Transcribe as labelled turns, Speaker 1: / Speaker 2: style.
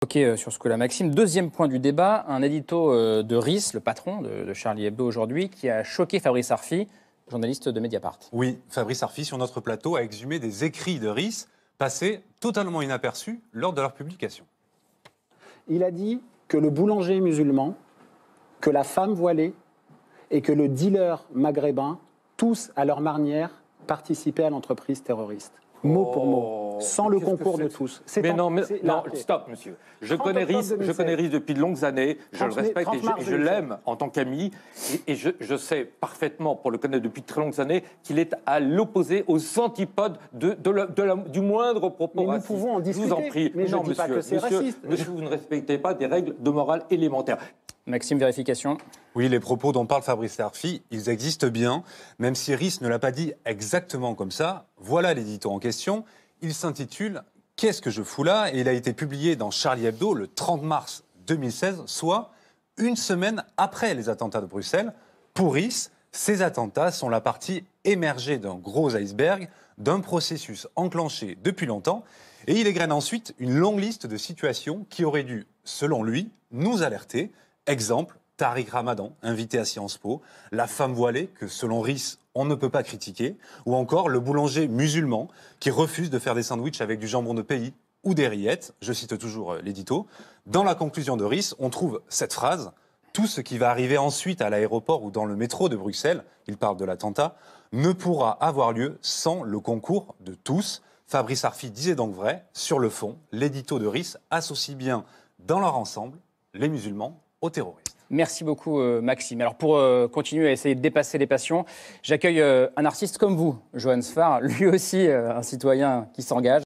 Speaker 1: Ok, sur ce coup-là, Maxime. Deuxième point du débat, un édito de RIS, le patron de Charlie Hebdo aujourd'hui, qui a choqué Fabrice Arfi, journaliste de Mediapart.
Speaker 2: Oui, Fabrice Arfi, sur notre plateau, a exhumé des écrits de RIS passés totalement inaperçus lors de leur publication.
Speaker 3: Il a dit que le boulanger musulman, que la femme voilée et que le dealer maghrébin, tous à leur manière, participaient à l'entreprise terroriste. Mot pour mot, sans le concours de tous.
Speaker 4: Non, stop, monsieur. Je connais RIS depuis de longues années, je le respecte et je l'aime en tant qu'ami. Et je sais parfaitement, pour le connaître depuis très longues années, qu'il est à l'opposé, aux antipodes du moindre propos
Speaker 3: mais
Speaker 4: raciste.
Speaker 3: Nous pouvons en discuter,
Speaker 4: je vous en prie.
Speaker 3: mais je ne dis pas que c'est raciste.
Speaker 4: Monsieur, vous ne respectez pas des règles de morale élémentaires.
Speaker 1: Maxime, vérification.
Speaker 2: Oui, les propos dont parle Fabrice Arfi, ils existent bien, même si RIS ne l'a pas dit exactement comme ça. Voilà l'édito en question. Il s'intitule « Qu'est-ce que je fous là ?» et il a été publié dans Charlie Hebdo le 30 mars 2016, soit une semaine après les attentats de Bruxelles. Pour RIS, ces attentats sont la partie émergée d'un gros iceberg, d'un processus enclenché depuis longtemps, et il égrène ensuite une longue liste de situations qui auraient dû, selon lui, nous alerter. Exemple, Tariq Ramadan, invité à Sciences Po, la femme voilée, que selon RIS, on ne peut pas critiquer, ou encore le boulanger musulman qui refuse de faire des sandwichs avec du jambon de pays ou des rillettes. Je cite toujours l'édito. Dans la conclusion de RIS, on trouve cette phrase « Tout ce qui va arriver ensuite à l'aéroport ou dans le métro de Bruxelles, il parle de l'attentat, ne pourra avoir lieu sans le concours de tous ». Fabrice Arfi disait donc vrai, sur le fond, l'édito de RIS associe bien dans leur ensemble les musulmans aux terroristes.
Speaker 1: Merci beaucoup, Maxime. Alors, pour continuer à essayer de dépasser les passions, j'accueille un artiste comme vous, Johan Sfar, lui aussi un citoyen qui s'engage.